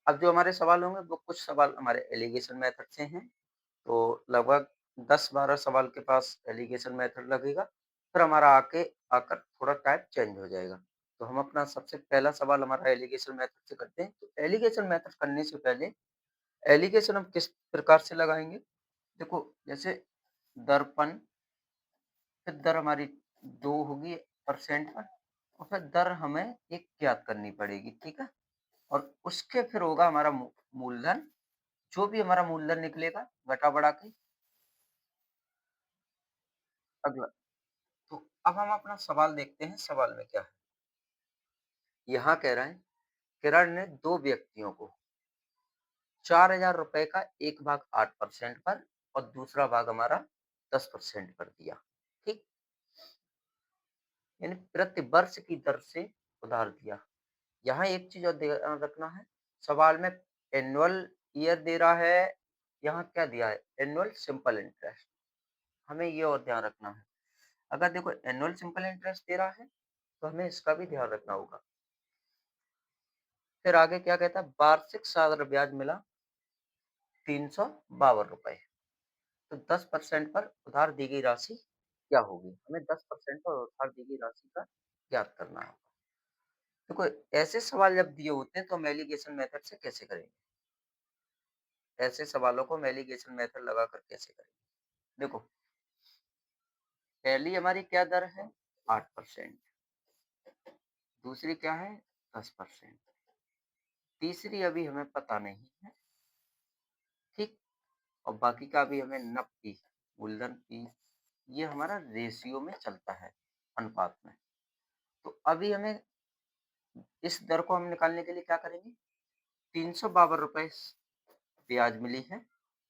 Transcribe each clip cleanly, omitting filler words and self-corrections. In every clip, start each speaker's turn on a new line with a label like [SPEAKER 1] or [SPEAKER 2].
[SPEAKER 1] अब जो हमारे सवाल होंगे वो कुछ सवाल हमारे एलिगेशन मेथड से हैं, तो लगभग 10-12 सवाल के पास एलिगेशन मेथड लगेगा, फिर हमारा आकर थोड़ा टाइप चेंज हो जाएगा। तो हम अपना सबसे पहला सवाल हमारा एलिगेशन मेथड से करते हैं। तो एलिगेशन मेथड करने से पहले एलिगेशन हम किस प्रकार से लगाएँगे? देखो जैसे दर्पण, फिर दर हमारी 2 होगी परसेंट पर और फिर दर हमें एक ज्ञात करनी पड़ेगी, ठीक है? और उसके फिर होगा हमारा मूलधन, जो भी हमारा मूलधन निकलेगा घटा-बढ़ा के अगला। तो अब हम अपना सवाल देखते हैं, सवाल में क्या है? यहाँ कह रहा है, किरण ने 2 व्यक्तियों को ₹4000 का एक भाग 8% पर और दूसरा भाग हमारा 10% पर दिया, ठीक? यानी प्रति वर्ष की दर से उधार दिया। यहाँ एक चीज़ और ध्यान रखना है, सवाल में एनुअल ईयर दे रहा है, यहाँ क्या दिया है? Annual simple interest. हमें ये और ध्यान रखना है। अगर देखो एनुअल सिंपल इंटरेस्ट दे रहा है, तो हमें इसका भी ध्यान रखना होगा। फिर आगे क्या कहता है? वार्षिक साधारण ब्याज मिला ₹352। तो 10% पर उधार दी गई राशि क्या होगी? हमें 10% पर उधार दी गई राशि का ज्ञात करना है। देखो ऐसे सवाल जब दिए होते हैं तो हम एलिगेशन मेथड से कैसे करेंगे? ऐसे सवालों को हम एलिगेशन मेथड लगाकर कैसे करेंगे? देखो, पहली हमारी क्या दर है? 8%, दूसरी क्या है? 10%, तीसरी अभी हमें पता नहीं है, ठीक? और बाकी का भी हमें नकदी, मूलधन की, ये हमारा रेशियो में चलता है, अनुपात में। तो अभी हमें इस दर को हम निकालने के लिए क्या करेंगे? ₹352 ब्याज मिली है,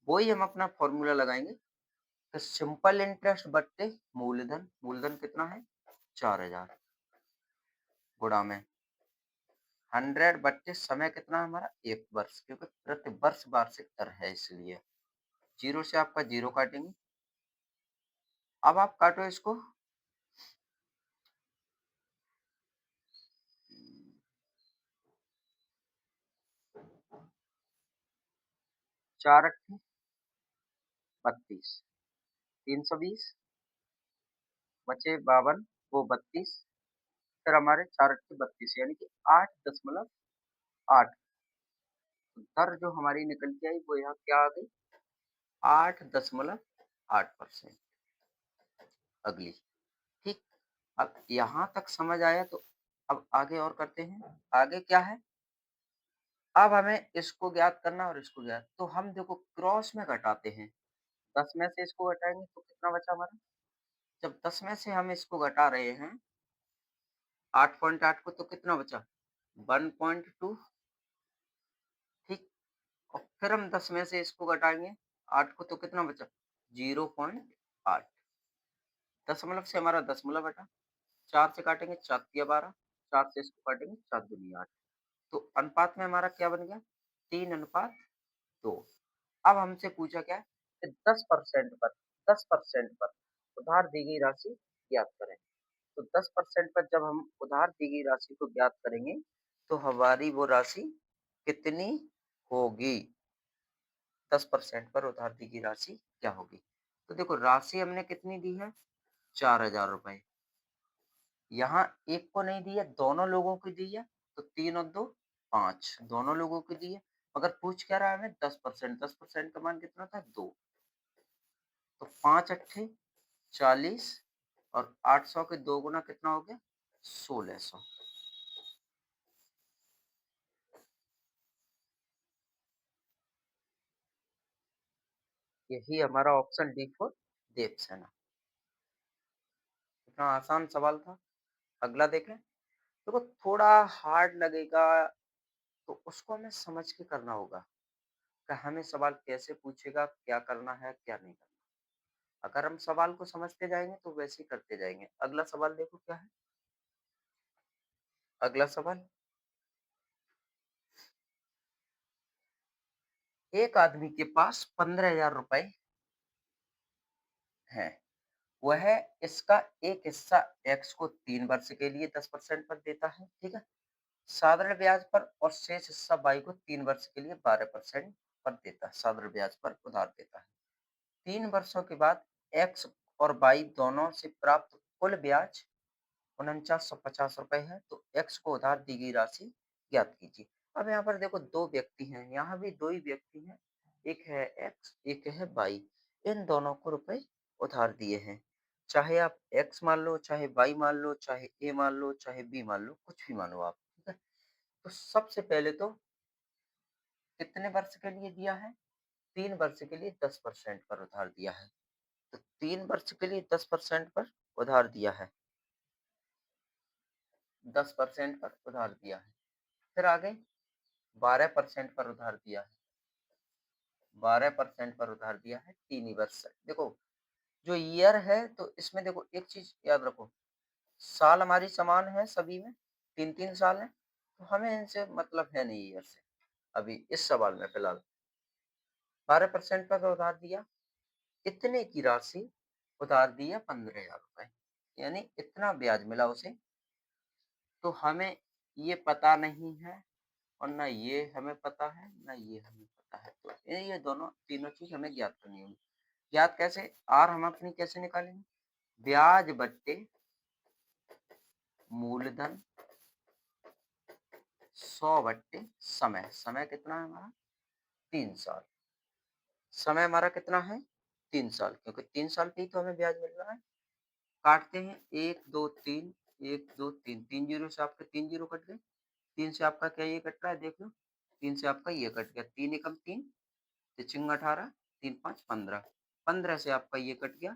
[SPEAKER 1] वही हम अपना फ़ॉर्मूला लगाएँगे कि सिंपल इंटरेस्ट बट्टे मूलधन, मूलधन कितना है? 4000 गुणा में 100 बट्टे समय कितना है हमारा? 1 वर्ष, क्योंकि प्रति वर्ष वार्षिक दर है इसलिए। 0 से आपका 0 काटेंगे। अब आप काटो इसको। 4 अट्ठी 32, 320 बचे 52, वो 32, फिर हमारे 4 अट्ठी 32 यानी कि 8.8। दर जो हमारी निकल के आई वो यहाँ क्या आ गई? 8.8%। अगली, ठीक? अब यहाँ तक समझ आया तो अब आगे और करते हैं। आगे क्या है? अब हमें इसको ज्ञात करना और इसको ज्ञात, तो हम देखो क्रॉस में घटाते हैं। 10 में से इसको घटाएँगे तो कितना बचा हमारा? जब 10 में से हम इसको घटा रहे हैं 8.8 को, तो कितना बचा? 1.2, ठीक? और फिर हम 10 में से इसको घटाएँगे 8 को, तो कितना बचा? 0.8। दशमलव से हमारा दशमलव हटा, 4 से काटेंगे 4 तिया 12, 4 से इसको काटेंगे 4 दूनी 8। तो अनुपात में हमारा क्या बन गया? 3:2। अब हमसे पूछा क्या है कि 10% पर उधार दी गई राशि ज्ञात करें। तो 10% पर जब हम उधार दी गई राशि को ज्ञात करेंगे, तो हमारी वो राशि कितनी होगी? 10% पर उधार दी गई राशि क्या होगी? तो देखो राशि हमने कितनी दी है? ₹4000। यहाँ एक को नहीं दी है, दोनों लोगों को दी है, तो 3 और 2 5, दोनों लोगों को दी है। मगर पूछ क्या रहा है हमें? 10%, 10% का मान कितना था? 2। तो 5 अट्ठे 40 और 800 के 2 गुना कितना हो गया? 1600। यही हमारा ऑप्शन डी फॉर देवसेना। इतना आसान सवाल था। अगला देखें। देखो थोड़ा हार्ड लगेगा, तो उसको हमें समझ के करना होगा कि हमें सवाल कैसे पूछेगा, क्या करना है, क्या नहीं करना। अगर हम सवाल को समझते जाएंगे तो वैसे ही करते जाएंगे। अगला सवाल देखो क्या है। अगला सवाल, एक आदमी के पास 15,000 रुपए हैं। वह इसका एक हिस्सा एक्स को 3 वर्ष के लिए 10% पर देता है, ठीक है? साधारण ब्याज पर और शेष हिस्सा बाई को 3 वर्ष के लिए 12% पर देता है, साधारण ब्याज पर उधार देता है। 3 वर्षों के बाद एक्स और वाई दोनों से प्राप्त कुल ब्याज 4950 रुपए है, तो एक्स को उधार दी गई राशि ज्ञात कीजिए। अब यहाँ पर देखो 2 व्यक्ति हैं, यहाँ भी 2 ही व्यक्ति हैं, एक है एक्स, एक है वाई। इन दोनों को रुपए उधार दिए हैं। चाहे आप एक्स मान लो, चाहे वाई मान लो, चाहे ए मान लो, चाहे बी मान लो, कुछ भी मानो आप, ठीक है? तो सबसे पहले तो कितने वर्ष के लिए दिया है? 3 वर्ष के लिए 10% पर उधार दिया है। तो 3 वर्ष के लिए 10% पर उधार दिया है। 10% पर उधार दिया है। फिर आगे 12% पर उधार दिया है। 12% पर उधार दिया है 3 ही वर्ष। देखो जो ईयर है तो इसमें देखो एक चीज याद रखो, साल हमारी समान है सभी में, 3-3 साल है, तो हमें इनसे मतलब है नहीं ईयर से। अभी इस सवाल में फिलहाल 12% पर उधार दिया, इतने की राशि उधार दी है 15,000 रुपए, यानी इतना ब्याज मिला उसे। तो हमें ये पता नहीं है और ना ये हमें पता है, ना ये हमें पता है। तो ये दोनों तीनों चीज़ हमें ज्ञात करनी होगी। ज्ञात कैसे? आर हम अपनी कैसे निकालेंगे? ब्याज बट्टे मूलधन 100 बट्टे समय। समय कितना है हमारा? 3 साल। समय हमारा कितना है? 3 साल, क्योंकि 3 साल पे ही तो हमें ब्याज मिल रहा है। काटते हैं 1, 2, 3, 1, 2, 3, 3 जीरो से आपके 3 जीरो कट गए। 3 से आपका क्या ये कट रहा है देख लो। 3 से आपका ये कट गया। 3 एकम 3, तिचिंग 18, 3 5 15। 15 से आपका ये कट गया।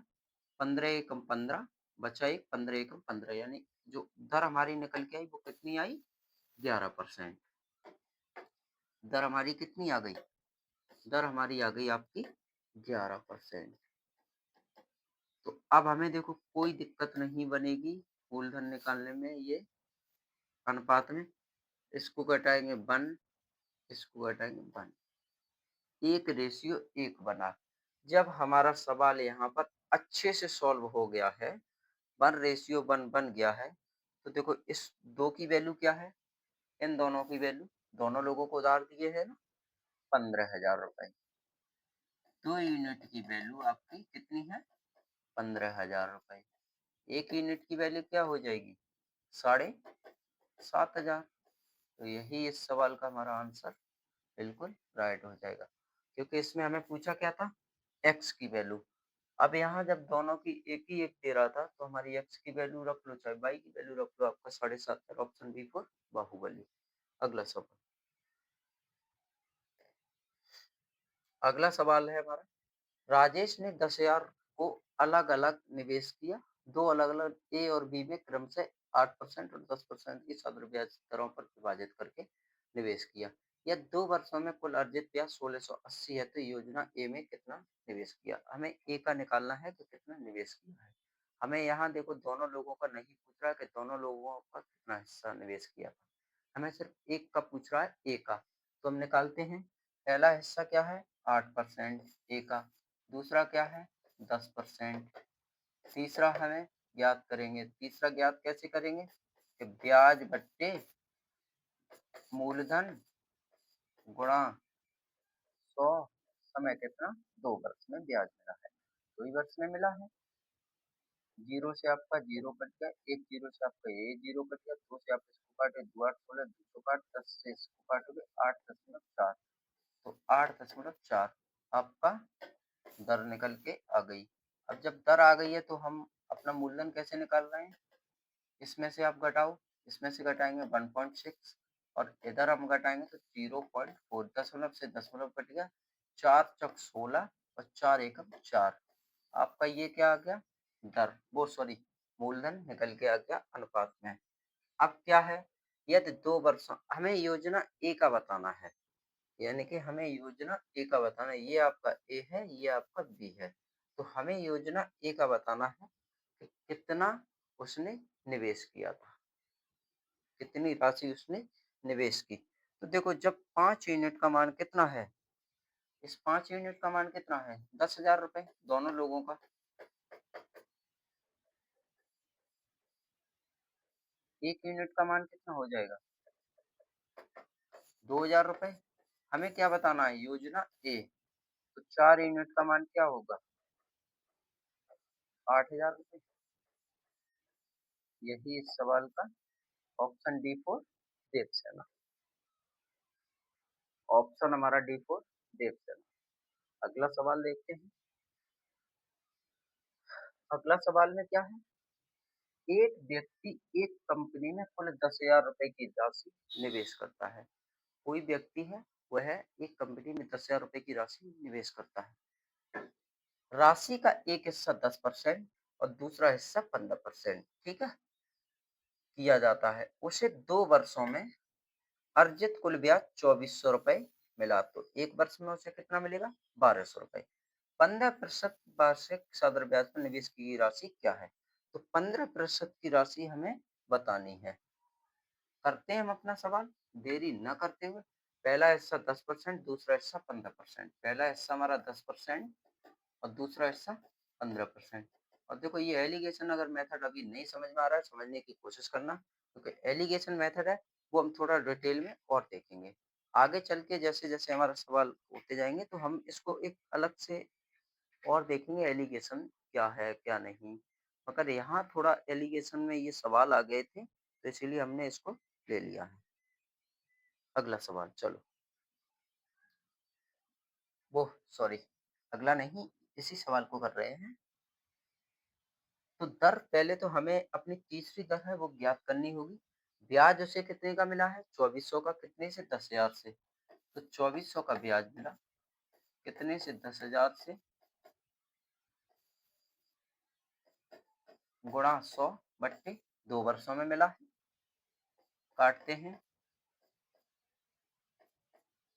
[SPEAKER 1] 15 एकम 15, बचा एक, 15 एकम 15, यानी जो दर हमारी निकल के आई वो कितनी आई? 11%। दर हमारी कितनी आ गई? दर हमारी आ गई आपकी 11%। तो अब हमें देखो कोई दिक्कत नहीं बनेगी मूलधन निकालने में, ये अनुपात में। इसको घटाएंगे 1, इसको घटाएंगे 1, 1:1 बना। जब हमारा सवाल यहाँ पर अच्छे से सॉल्व हो गया है, 1:1 बन गया है, तो देखो इस 2 की वैल्यू क्या है? इन दोनों की वैल्यू, दोनों लोगों को उधार दिए है ना 15,000 रुपए। 2 यूनिट की वैल्यू आपकी कितनी है? 15,000 रुपए। 1 यूनिट की वैल्यू क्या हो जाएगी? 7,500। तो यही इस सवाल का हमारा आंसर बिल्कुल राइट हो जाएगा, क्योंकि इसमें हमें पूछा क्या था? एक्स की वैल्यू। अब यहाँ जब दोनों की एक ही एक दे रहा था, तो हमारी एक्स की वैल्यू रख लो, चाहे वाई की वैल्यू रख लो, आपका 7,500, ऑप्शन बी फॉर बाहुबली। अगला सवाल। अगला सवाल है हमारा, राजेश ने 10,000 को अलग-अलग निवेश किया। 2 अलग-अलग ए और बी में क्रमशः 8% और 10% की साधारण ब्याज दरों पर विभाजित करके निवेश किया। यह 2 वर्षों में कुल अर्जित ब्याज 1680 है, तो योजना ए में कितना निवेश किया? हमें ए का निकालना है कि कितना निवेश किया है। हमें यहाँ देखो दोनों लोगों का नहीं पूछ रहा है कि दोनों लोगों का कितना हिस्सा निवेश किया था। हमें सिर्फ एक का पूछ रहा है, ए का। तो हम निकालते हैं। पहला हिस्सा क्या है? 8% ए का। दूसरा क्या है? 10%। तीसरा हमें ज्ञात करेंगे। तीसरा ज्ञात कैसे करेंगे? कि ब्याज बट्टे मूलधन गुणा 100, समय कितना? 2 वर्ष में ब्याज मिला है। 2 ही वर्ष में मिला है। 0 से आपका 0 कट गया, 1 0 से आपका ये 0 कट गया, 2 से आप इसको काटे, 2 8 16, 200 काट, 10 से इसको काटोगे 8.4। तो 8.4 आपका दर निकल के आ गई। अब जब दर आ गई है तो हम अपना मूलधन कैसे निकाल रहे हैं? इसमें से आप घटाओ, इसमें से घटाएंगे 1.6 और इधर हम घटाएंगे तो 0.4। दशमलव से दशमलव कट गया, 4 चौक 16 और 4 एकम 4। आपका ये क्या आ गया? दर, वो सॉरी, मूलधन निकल के आ गया अनुपात में। अब क्या है? यदि 2 वर्षों, हमें योजना ए का बताना है, यानी कि हमें योजना ए का बताना है। ये आपका ए है, ये आपका बी है। तो हमें योजना ए का बताना है कि कितना उसने निवेश किया था, कितनी राशि उसने निवेश की। तो देखो जब 5 यूनिट का मान कितना है? इस 5 यूनिट का मान कितना है? 10,000 रुपए दोनों लोगों का। 1 यूनिट का मान कितना हो जाएगा? ₹2000। हमें क्या बताना है? योजना ए। तो 4 यूनिट का मान क्या होगा? ₹8000। यही इस सवाल का ऑप्शन डी फोर देख लेना। ऑप्शन हमारा डी फोर देख लेना। अगला सवाल देखते हैं। अगला सवाल में क्या है? एक व्यक्ति एक कंपनी में कुल ₹10,000 की राशि निवेश करता है। कोई व्यक्ति है, वह एक कंपनी में ₹10,000 की राशि निवेश करता है। राशि का एक हिस्सा 10% और दूसरा हिस्सा 15%, ठीक है, किया जाता है। उसे 2 वर्षों में अर्जित कुल ब्याज ₹2400 मिला, तो एक वर्ष में उसे कितना मिलेगा? ₹1200। 15% वार्षिक साधारण ब्याज पर निवेश की गई राशि क्या है? तो 15% की राशि हमें बतानी है। करते हैं हम अपना सवाल, देरी न करते हुए। पहला हिस्सा 10%, दूसरा हिस्सा 15%। पहला हिस्सा हमारा 10% और दूसरा हिस्सा 15%। और देखो, ये एलिगेशन अगर मेथड अभी नहीं समझ में आ रहा है, समझने की कोशिश करना, क्योंकि एलिगेशन मेथड है, वो हम थोड़ा डिटेल में और देखेंगे। आगे चल के जैसे जैसे हमारा सवाल होते जाएंगे, तो हम इसको एक अलग से और देखेंगे, एलिगेशन क्या है क्या नहीं। मगर यहाँ थोड़ा एलिगेशन में ये सवाल आ गए थे, तो इसीलिए हमने इसको ले लिया है। अगला सवाल, चलो। वो सॉरी, अगला नहीं, इसी सवाल को कर रहे हैं। तो दर, पहले तो हमें अपनी तीसरी दर है वो ज्ञात करनी होगी। ब्याज उसे कितने का मिला है? 2400 का। कितने से? 10,000 से। तो 2400 का ब्याज मिला, कितने से? 10,000 से, गुणा 100 बट्टे 2 वर्षों में मिला है। काटते हैं,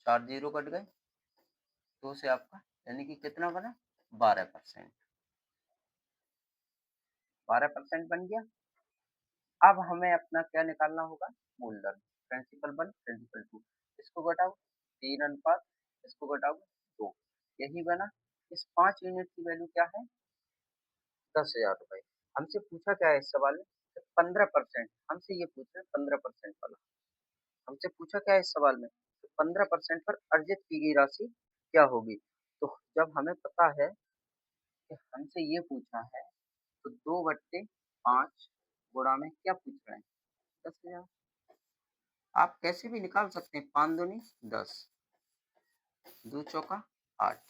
[SPEAKER 1] 4 जीरो कट गए, 2 से आपका, यानी कि कितना बना? 12%। 12% बन गया। अब हमें अपना क्या निकालना होगा? मूलधन। Principal 1, principal 2। इसको घटाओ, 3 अनुपात, इसको घटाओ 2। यही बना। इस 5 यूनिट की वैल्यू क्या है? ₹10,000। हमसे पूछा क्या है इस सवाल में? 15%। हमसे ये पूछ रहे हैं 15% वाला। हमसे पूछा क्या है इस सवाल में? 15% पर अर्जित की गई राशि क्या होगी? तो जब हमें पता है कि हमसे ये पूछा है, तो 2/5 गुणा में क्या पूछ रहे हैं? 10,000। आप कैसे भी निकाल सकते हैं। 5 दूनी 10, 2 चौका 8।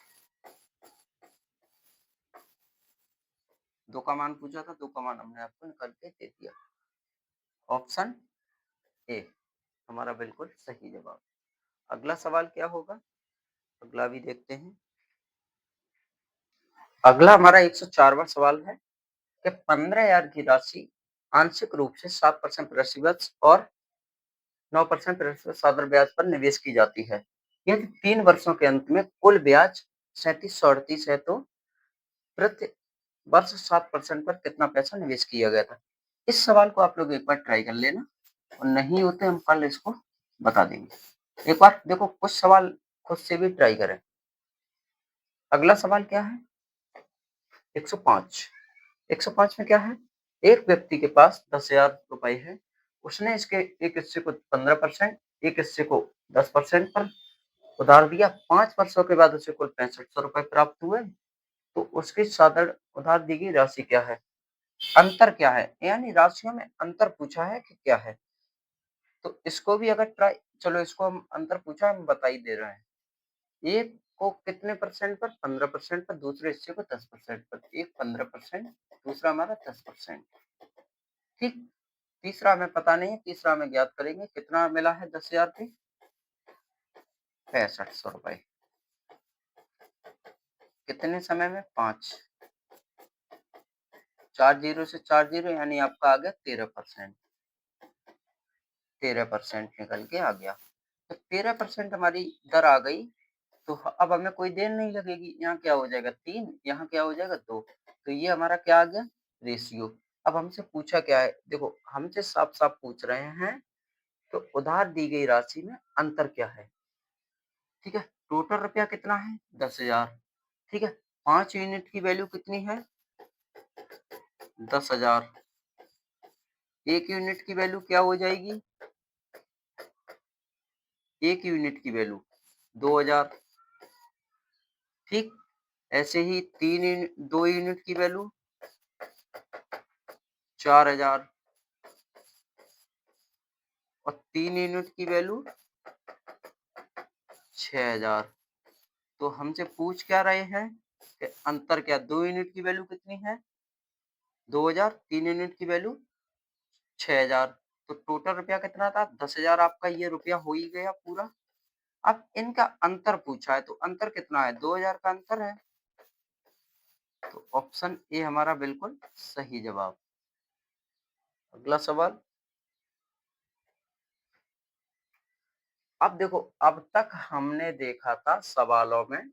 [SPEAKER 1] 2 का मान पूछा था, 2 का मान हमने आपको निकाल के दे दिया। ऑप्शन ए हमारा बिल्कुल सही जवाब। अगला सवाल क्या होगा? अगला भी देखते हैं। अगला हमारा 104वां सवाल है कि 15,000 की राशि आंशिक रूप से 7% प्रतिवर्ष और 9% प्रतिशत साधारण ब्याज पर निवेश की जाती है। यदि 3 वर्षों के अंत में कुल ब्याज 3738 है, तो प्रति वर्ष 7% पर कितना पैसा निवेश किया गया था? इस सवाल को आप लोग एक बार ट्राई कर लेना, और नहीं होते हम कल इसको बता देंगे। एक बार देखो, कुछ सवाल खुद से भी ट्राई करें। अगला सवाल क्या है? 105। 105 में क्या है? एक व्यक्ति के पास ₹10,000 है। उसने इसके एक हिस्से को 15%, एक हिस्से को 10% पर उधार दिया। 5 वर्षों के बाद उसे कुल ₹6500 प्राप्त हुए। तो उसकी साधारण उधार दी गई राशि क्या है? अंतर क्या है? यानी राशियों में अंतर पूछा है कि क्या है? तो इसको भी अगर ट्राई, चलो इसको हम अंतर पूछा, हम बता ही दे रहे हैं। एक को कितने परसेंट पर? 15% पर। दूसरे हिस्से को 10% पर। एक 15%, दूसरा हमारा 10%। ठीक। तीसरा हमें पता नहीं है, तीसरा हमें ज्ञात करेंगे। कितना मिला है 10,000 पे? ₹6500। कितने समय में? 5। 4 जीरो से 4 जीरो, यानी आपका आ गया 13%। 13% निकल के आ गया। तो 13% हमारी दर आ गई। तो अब हमें कोई देर नहीं लगेगी। यहाँ क्या हो जाएगा? 3, यहाँ क्या हो जाएगा? 2। तो ये हमारा क्या आ गया? रेशियो। अब हमसे पूछा क्या है? देखो, हमसे साफ साफ पूछ रहे हैं, तो उधार दी गई राशि में अंतर क्या है? ठीक है। टोटल रुपया कितना है? 10,000। ठीक है। 5 यूनिट की वैल्यू कितनी है? 10,000। एक यूनिट की वैल्यू क्या हो जाएगी? 1 यूनिट की वैल्यू 2000, ठीक। ऐसे ही 2 यूनिट की वैल्यू 4000 और 3 यूनिट की वैल्यू 6000। तो हमसे पूछ क्या रहे हैं कि अंतर क्या, 2 यूनिट की वैल्यू कितनी है 2000, 3 यूनिट की वैल्यू 6000। तो टोटल रुपया कितना था 10,000। आपका ये रुपया हो ही गया पूरा। अब इनका अंतर पूछा है तो अंतर कितना है 2000 का अंतर है। तो ऑप्शन ए हमारा बिल्कुल सही जवाब। अगला सवाल। अब देखो, अब तक हमने देखा था सवालों में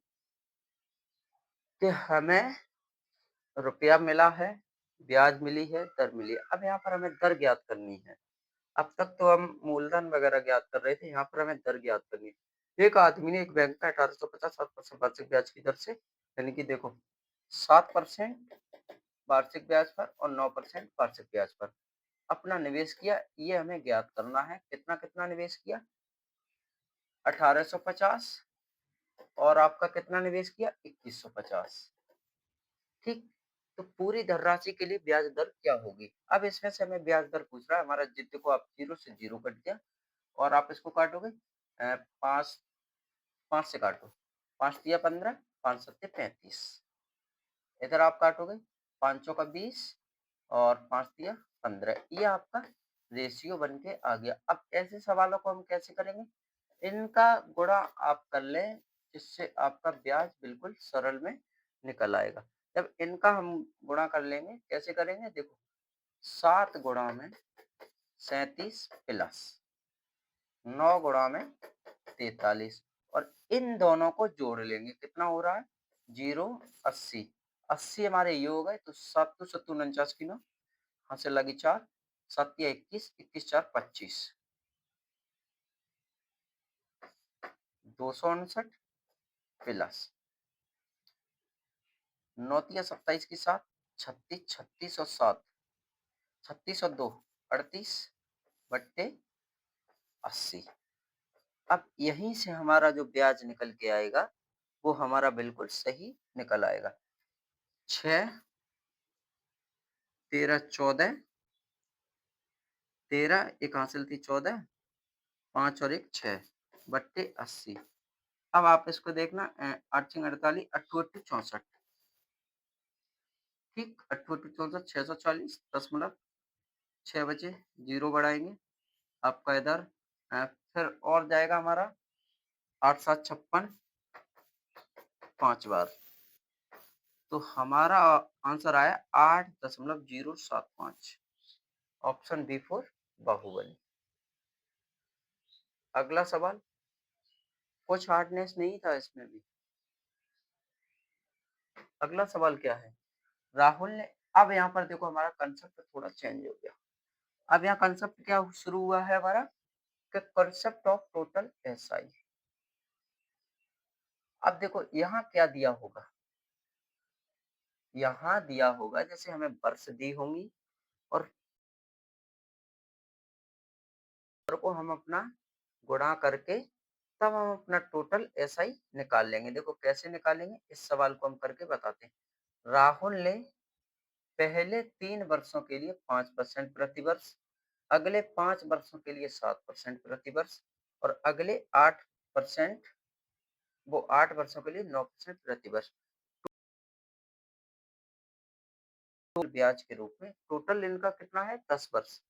[SPEAKER 1] कि हमें रुपया मिला है, ब्याज मिली है, दर मिली है। अब यहाँ पर हमें दर ज्ञात करनी है। अब तक तो हम मूलधन वगैरह ज्ञात कर रहे थे, यहाँ पर हमें दर ज्ञात करनी है। एक आदमी ने एक बैंक का 1850 7% वार्षिक ब्याज की दर से, यानी कि देखो 7% वार्षिक ब्याज पर और 9% वार्षिक ब्याज पर अपना निवेश किया। ये हमें ज्ञात करना है। कितना कितना निवेश किया 1850 और आपका कितना निवेश किया 2150, ठीक। तो पूरी धनराशि के लिए ब्याज दर क्या होगी। अब इसमें से हमें ब्याज दर पूछ रहा है। हमारा देखो, आप 0 से 0 कट गया और आप इसको काटोगे 5 5 से काटो, 5 तिया 15, 5 सत्ते 35। इधर आप काटोगे 5 चौका 20 और 5 तिया 15। ये आपका रेशियो बन के आ गया। अब ऐसे सवालों को हम कैसे करेंगे, इनका गुणा आप कर लें, जिससे आपका ब्याज बिल्कुल सरल में निकल आएगा। जब इनका हम गुणा कर लेंगे, कैसे करेंगे देखो, 7 गुणा में 37 प्लस 9 गुणा में 43 और इन दोनों को जोड़ लेंगे। कितना हो रहा है 0 80। 80 हमारे ये हो गए। तो 7 तो 7 49 की 9 हाथ से लगी 4, 7 या 21, 21 4 25, 259 प्लस 9 तिया 27 की 7, 36 36 और 7, 36 और 2 38 बट्टे 80। अब यहीं से हमारा जो ब्याज निकल के आएगा वो हमारा बिल्कुल सही निकल आएगा। 6 13 14, 13 एक हासिल थी 14, 5 और 1 6 बट्टे 80। अब आप इसको देखना 8 छंग 48, 8 8 64, ठीक। 8 8 64 640 दशमलव 6 बचे, 0 बढ़ाएंगे आपका इधर फिर और जाएगा हमारा 8 7 56 5 बार। तो हमारा आंसर आया 8.075। Option B for Baahubali. अगला सवाल, कुछ हार्डनेस नहीं था इसमें भी। अगला सवाल क्या है, राहुल ने, अब यहाँ पर देखो हमारा कंसेप्ट थोड़ा चेंज हो गया। अब यहाँ कंसेप्ट क्या शुरू हुआ है हमारा, कि कंसेप्ट ऑफ टोटल एसआई। अब देखो यहाँ क्या दिया होगा, यहाँ दिया होगा जैसे हमें वर्ष दी होंगी और को हम अपना गुणा करके तब हम अपना टोटल एसआई निकाल लेंगे। देखो कैसे निकालेंगे, इस सवाल को हम करके बताते हैं। राहुल ने पहले 3 वर्षों के लिए 5% प्रतिवर्ष, अगले 5 वर्षों के लिए 7% प्रतिवर्ष और अगले 8%, वो 8 वर्षों के लिए 9% प्रतिवर्ष ब्याज के रूप में। टोटल इनका कितना है 10 वर्ष,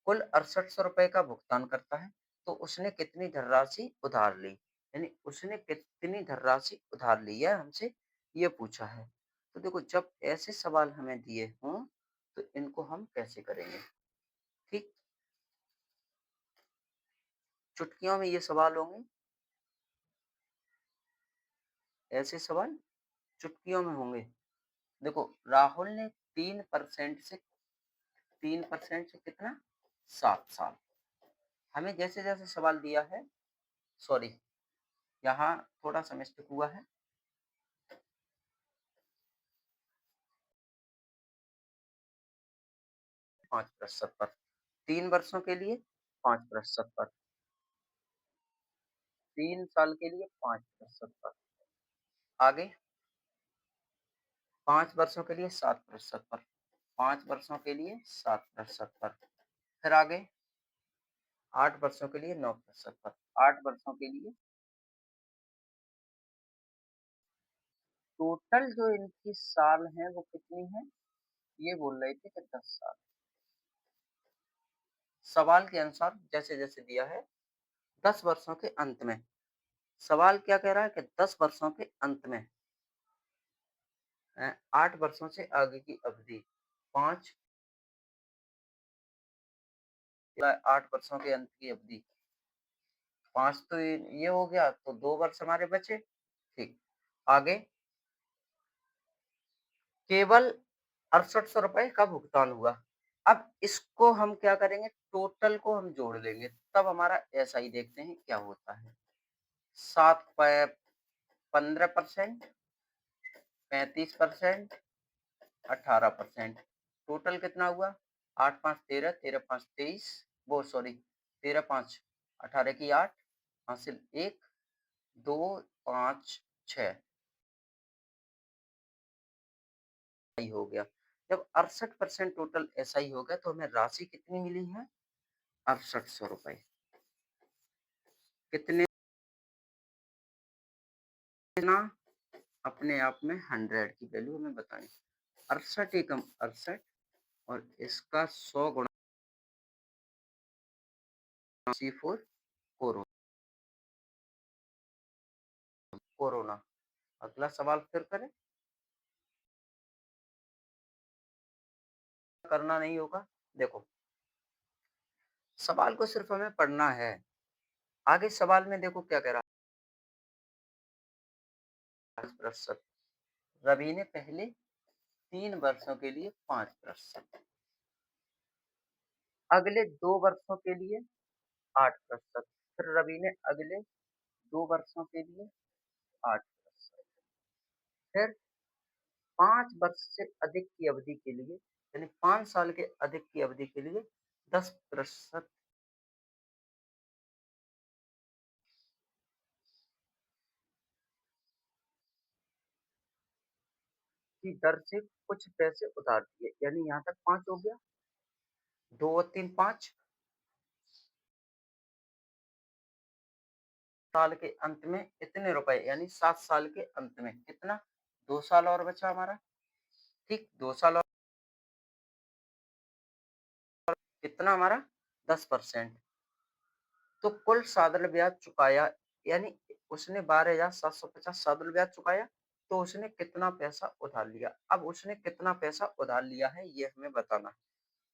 [SPEAKER 1] कुल 6800 रुपए का भुगतान करता है। तो उसने कितनी धनराशि उधार ली, यानी उसने कितनी धनराशि उधार ली है, हमसे ये पूछा है। तो देखो जब ऐसे सवाल हमें दिए हों तो इनको हम कैसे करेंगे, ठीक। चुटकियों में ये सवाल होंगे, ऐसे सवाल चुटकियों में होंगे। देखो राहुल ने 3% से कितना 7 साल। हमें जैसे जैसे सवाल दिया है, सॉरी यहाँ थोड़ा सा मिस्टेक हुआ है, 5% पर, 3 वर्षों के लिए 5% पर। 3 साल के लिए 5% पर, आगे 5 वर्षों के लिए 7% पर, 5 वर्षों के लिए 7% पर, फिर आगे 8 वर्षों के लिए 9% पर, 8 वर्षों के लिए टोटल जो इनकी साल हैं वो कितनी है? ये बोल रहे थे कि 10 साल। सवाल के अनुसार जैसे-जैसे दिया है 10 वर्षों के अंत में, सवाल क्या कह रहा है कि 10 वर्षों के अंत में 8 वर्षों से आगे की अवधि 5 या 8 वर्षों के अंत की अवधि 5 तो ये हो गया तो 2 वर्ष हमारे बचे, ठीक। आगे केवल 6800 रुपए का भुगतान हुआ। अब इसको हम क्या करेंगे टोटल को हम जोड़ लेंगे, तब हमारा एसआई देखते हैं क्या होता है। 7 प 15%, 35%, 18%, टोटल कितना हुआ? 8 5 13, 13 5 23, वो सॉरी 13 5 18 की 8, हासिल 1, 2, 5, 6 ही हो गया। जब 68% टोटल एसआई हो गया तो हमें राशि कितनी मिली है? 6800 रुपए। कितने ना अपने आप में 100 की वैल्यू हमें बतानी। 68 एकम 68 और इसका 100 गुणा C4 कोरोना। अगला सवाल फिर करें? करना नहीं होगा। देखो, सवाल को सिर्फ हमें पढ़ना है। आगे सवाल में देखो क्या कह रहा है? 5%। रवि ने पहले 3 वर्षों के लिए 5%, अगले 2 वर्षों के लिए 8%, फिर रवि ने अगले 2 वर्षों के लिए 8%, फिर 5 वर्ष से अधिक की अवधि के लिए यानी 5 साल के अधिक की अवधि के लिए 10% की दर से कुछ पैसे उधार दिए, यानी यहाँ तक 5 हो गया, 2 और 3 5, साल के अंत में इतने रुपए यानी 7 साल के अंत में कितना? 2 साल और बचा हमारा, ठीक 2 साल और कितना हमारा 10%। तो कुल साधारण ब्याज चुकाया यानी उसने 12,750 साधारण ब्याज चुकाया, तो उसने कितना पैसा उधार लिया। अब उसने कितना पैसा उधार लिया है ये हमें बताना है।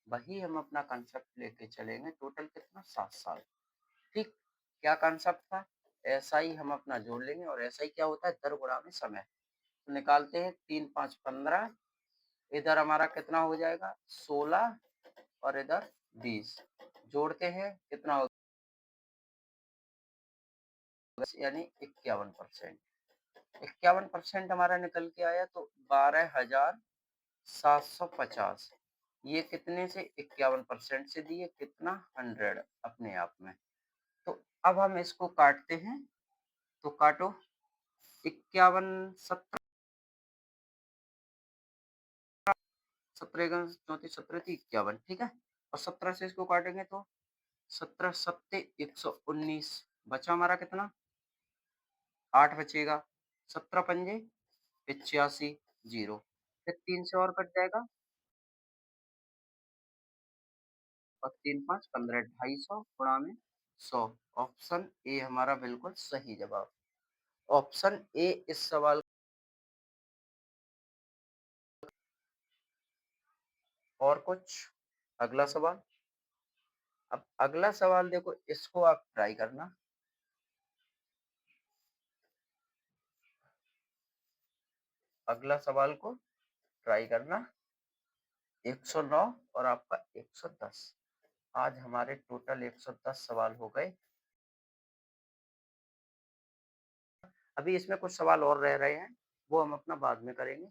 [SPEAKER 1] वही हम अपना कंसेप्ट लेके चलेंगे, टोटल कितना 7 साल, ठीक। क्या कंसेप्ट था? एसआई हम अपना जोड़ लेंगे और एसआई क्या होता है? दर गुणा में समय। तो निकालते हैं 3 5 15, इधर हमारा कितना हो जाएगा 16 और इधर 20, जोड़ते हैं कितना होगा यानी 51%। 51% हमारा निकल के आया तो 12,750। ये कितने से 51% से दिए कितना 100 अपने आप में। तो अब हम इसको काटते हैं, तो काटो 51 17 17 34 17 थी 51, ठीक है। और 17 से इसको काटेंगे तो 17 सत्ते 119, बचा हमारा कितना 8 बचेगा, 17 पंजे 85 जीरो, फिर 3 से और कट जाएगा और 3 5 15 250 गुणा में 100। ऑप्शन ए हमारा बिल्कुल सही जवाब। ऑप्शन ए इस सवाल। और कुछ अगला सवाल? अब अगला सवाल देखो, इसको आप ट्राई करना। अगला सवाल को ट्राई करना। 109 और आपका 110। आज हमारे टोटल 110 सवाल हो गए। अभी इसमें कुछ सवाल और रह रहे हैं, वो हम अपना बाद में करेंगे।